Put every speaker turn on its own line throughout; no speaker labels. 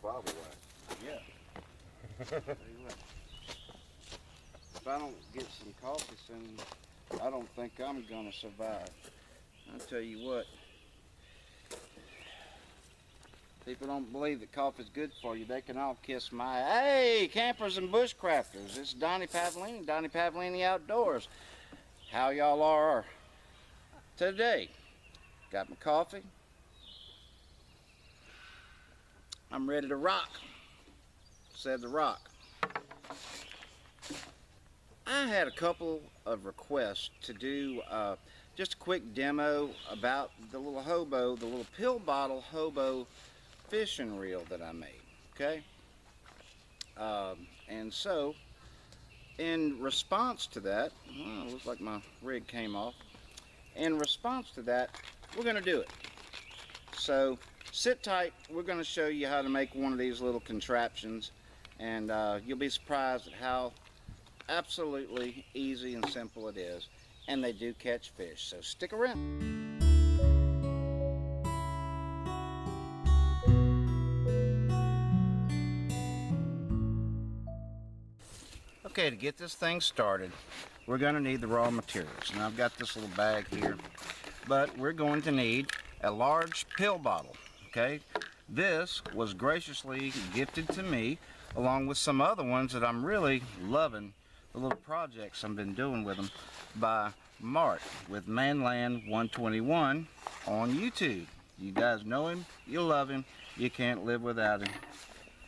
bobble wax.
Yeah. Tell you what. If I don't get some coffee soon, I don't think I'm gonna survive. I'll tell you what. People don't believe that coffee's good for you. They can all kiss my... Hey, campers and bushcrafters. It's Donnie Pavlini Outdoors. How y'all are today? Got my coffee. I'm ready to rock, said the rock. I had a couple of requests to do just a quick demo about the little Hobo, the little pill bottle Hobo fishing reel that I made, okay? And so, in response to that, it looks like my rig came off. In response to that, we're gonna do it. So, sit tight, we're gonna show you how to make one of these little contraptions, and you'll be surprised at how absolutely easy and simple it is, and they do catch fish, so stick around. Okay, to get this thing started, we're going to need the raw materials. And I've got this little bag here, but we're going to need a large pill bottle, okay? This was graciously gifted to me, along with some other ones that I'm really loving, the little projects I've been doing with them, by Mark with Manland 121 on YouTube. You guys know him, you love him, you can't live without him,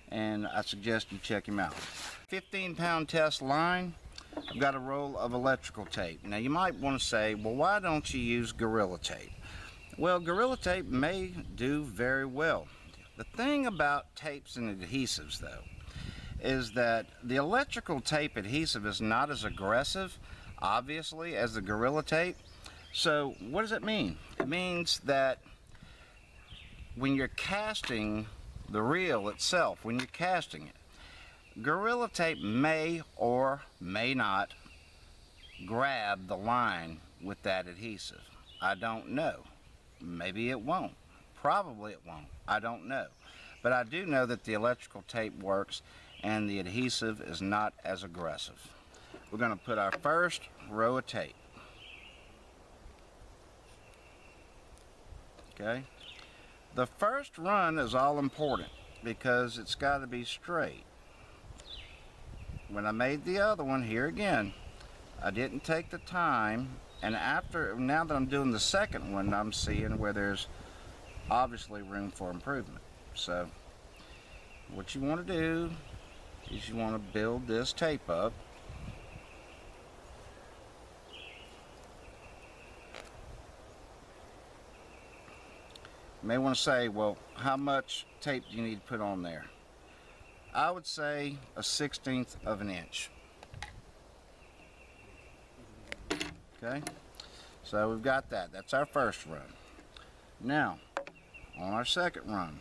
and I suggest you check him out. 15-pound test line. I've got a roll of electrical tape. Now you might want to say, well, why don't you use Gorilla Tape? Well, Gorilla Tape may do very well. The thing about tapes and adhesives, though, is that the electrical tape adhesive is not as aggressive, obviously, as the Gorilla Tape. So what does it mean? It means that when you're casting the reel itself, when you're casting it, Gorilla Tape may or may not grab the line with that adhesive. I don't know. Maybe it won't. Probably it won't. I don't know. But I do know that the electrical tape works and the adhesive is not as aggressive. We're going to put our first row of tape. Okay? The first run is all important because it's got to be straight. When I made the other one, here again, I didn't take the time, and now that I'm doing the second one, I'm seeing where there's obviously room for improvement. So what you want to do is you want to build this tape up. You may want to say, well, how much tape do you need to put on there? I would say a 1/16 of an inch. Okay, so we've got that. That's our first run. Now, on our second run,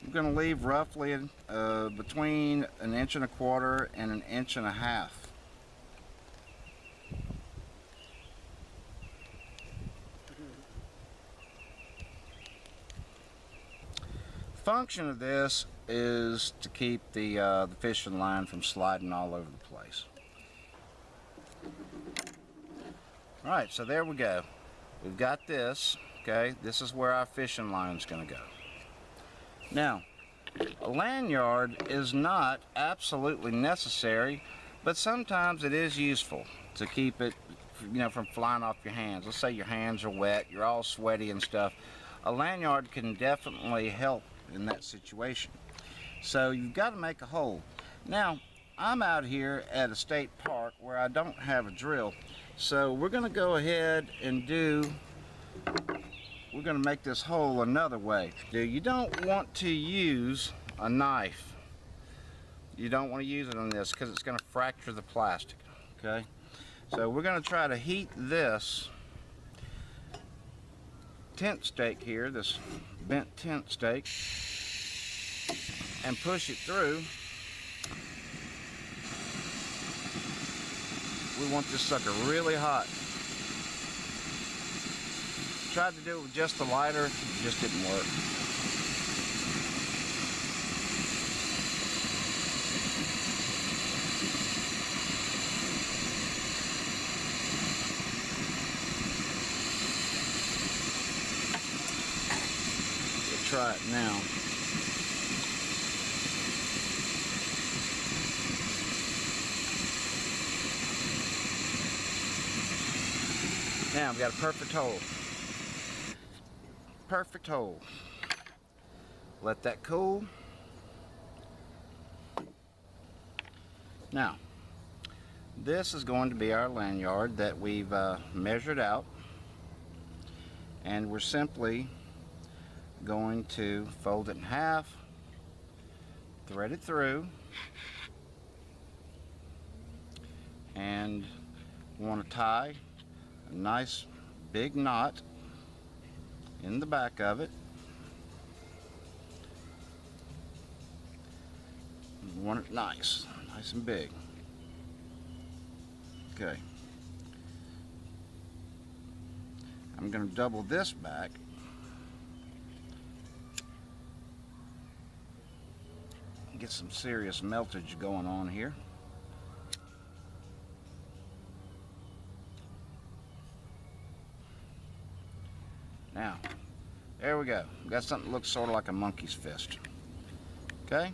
we're going to leave roughly between 1.25 inches and 1.5 inches. Function of this is to keep the fishing line from sliding all over the place. Alright, so there we go. We've got this, okay? This is where our fishing line is going to go. Now, a lanyard is not absolutely necessary, but sometimes it is useful to keep it, you know, from flying off your hands. Let's say your hands are wet, you're all sweaty and stuff. A lanyard can definitely help in that situation. So you've got to make a hole. Now, I'm out here at a state park where I don't have a drill, so we're going to go ahead and we're going to make this hole another way. You don't want to use a knife. You don't want to use it on this because it's going to fracture the plastic, okay? So we're going to try to heat this tent stake here, this bent tent stake, and push it through. We want this sucker really hot. Tried to do it with just the lighter, it just didn't work. try it now. Now I've got a perfect hole. Perfect hole. Let that cool. Now, this is going to be our lanyard that we've measured out, and we're simply going to fold it in half, thread it through, and want to tie a nice big knot in the back of it. You want it nice and big. Okay. I'm going to double this back. Get some serious meltage going on here. Now, there we go. We've got something that looks sort of like a monkey's fist. Okay?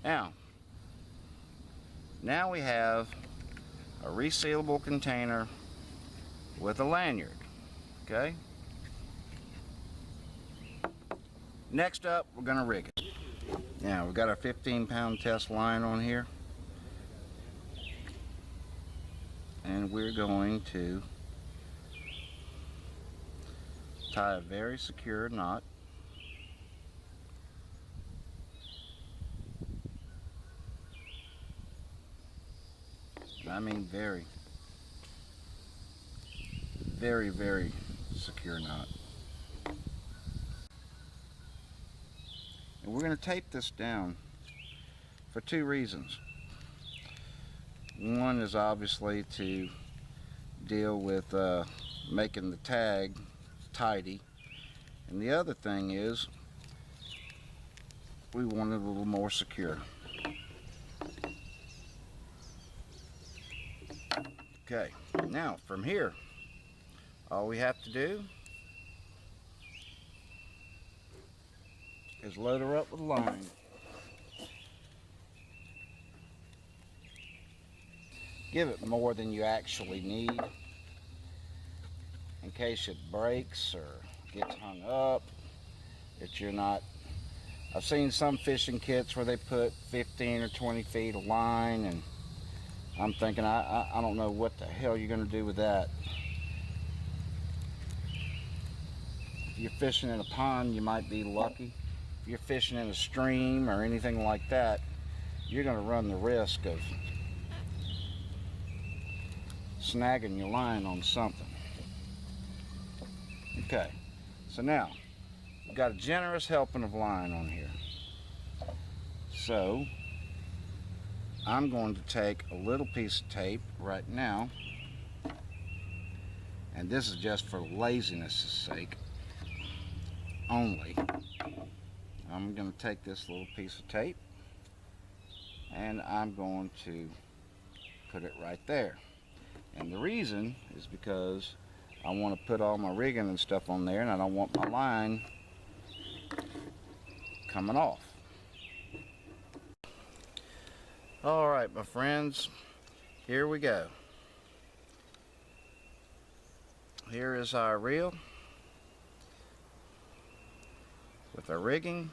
Now we have a resealable container with a lanyard. Okay? Next up, we're going to rig it. Now, we've got our 15-pound test line on here. And we're going to tie a very secure knot. I mean very, very secure knot. And we're going to tape this down for two reasons. One is obviously to deal with making the tag tidy, and the other thing is we want it a little more secure. Okay, now from here, all we have to do is load her up with line. Give it more than you actually need in case it breaks or gets hung up, that you're not. I've seen some fishing kits where they put 15 or 20 feet of line, and I'm thinking, I don't know what the hell you're going to do with that. If you're fishing in a pond, you might be lucky. If you're fishing in a stream or anything like that, you're going to run the risk of snagging your line on something. Okay, so now we've got a generous helping of line on here. So I'm going to take a little piece of tape right now, and this is just for laziness' sake only. I'm going to take this little piece of tape and I'm going to put it right there. And the reason is because I want to put all my rigging and stuff on there, and I don't want my line coming off. All right, my friends, here we go. Here is our reel with our rigging.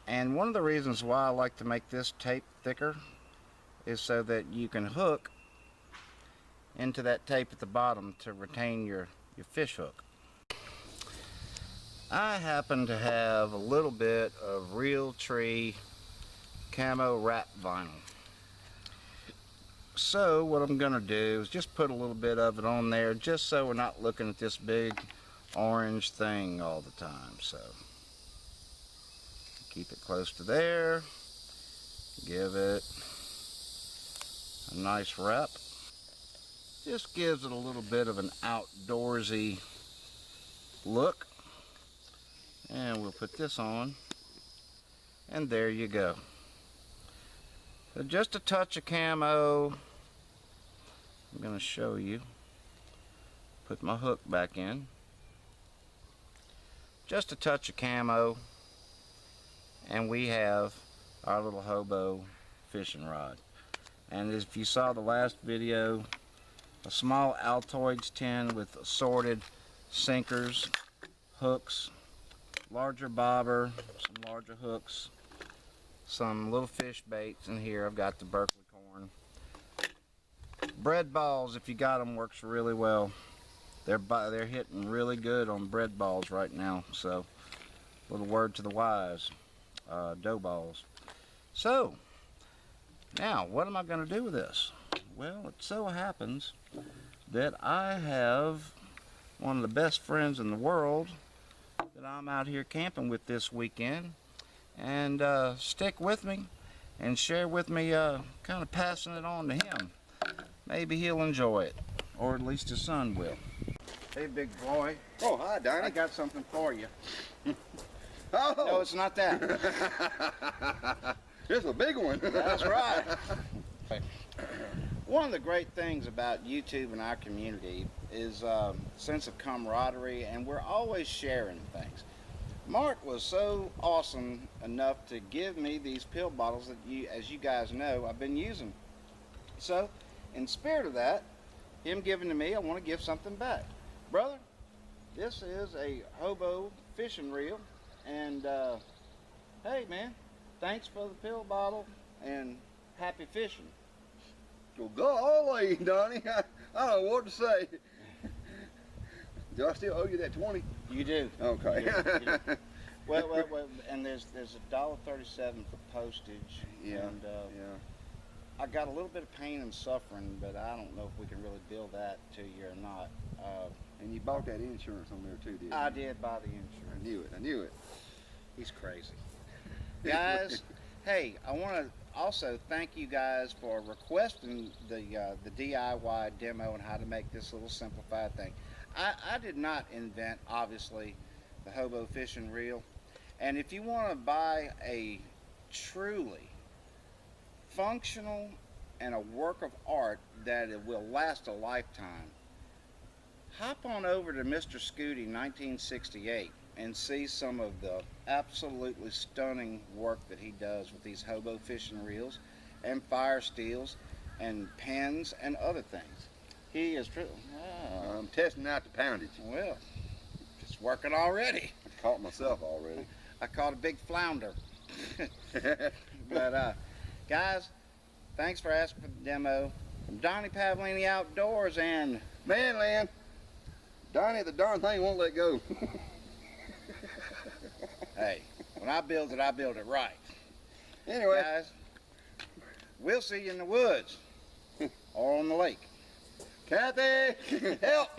And one of the reasons why I like to make this tape thicker is so that you can hook into that tape at the bottom to retain your fish hook. I happen to have a little bit of Real Tree camo wrap vinyl. So what I'm going to do is just put a little bit of it on there, just so we're not looking at this big orange thing all the time. So keep it close to there. Give it a nice wrap. Just gives it a little bit of an outdoorsy look. And we'll put this on, and there you go. So just a touch of camo. I'm going to show you. Put my hook back in. just a touch of camo, and we have our little Hobo fishing rod. And if you saw the last video, a small Altoids tin with assorted sinkers, hooks, larger bobber, some larger hooks, some little fish baits in here. I've got the Berkeley corn. Bread balls, if you got them, works really well. They're hitting really good on bread balls right now. So, little word to the wise, dough balls. So, now what am I going to do with this? Well, it so happens that I have one of the best friends in the world that I'm out here camping with this weekend, and stick with me and share with me, kind of passing it on to him. Maybe he'll enjoy it, or at least his son will. Hey, big boy.
Oh, hi, Donnie.
I got something for you.
Oh.
No, it's not that.
It's a big one.
That's right. One of the great things about YouTube and our community is a sense of camaraderie, and we're always sharing things. Mark was so awesome enough to give me these pill bottles that, as you guys know, I've been using. So, in spirit of that, him giving to me, I want to give something back. Brother, this is a Hobo fishing reel, and hey man, thanks for the pill bottle, and happy fishing.
Well, golly, Donnie, I don't know what to say. Do I still owe you that 20?
You do.
Okay.
You do. Well, and there's $1.37 for postage.
Yeah.
And
yeah.
I got a little bit of pain and suffering, but I don't know if we can really bill that to you or not.
And you bought that insurance on there too, didn't you?
I did buy the insurance.
I knew it. I knew it.
He's crazy. Guys, hey, I want to also thank you guys for requesting the DIY demo and how to make this little simplified thing. I did not invent, obviously, the Hobo fishing reel. And if you want to buy a truly functional and a work of art that it will last a lifetime, hop on over to Mr. Scooty 1968 and see some of the absolutely stunning work that he does with these Hobo fishing reels and fire steels and pens and other things. He is true. Oh.
I'm testing out the poundage.
Well, it's working already.
I caught myself already.
I caught a big flounder. But guys, thanks for asking for the demo. From Donnie Pavlini Outdoors and
Manland, Donnie, the darn thing won't let go.
hey, when I build it right.
Anyway,
Guys, we'll see you in the woods or on the lake.
Kathy, help!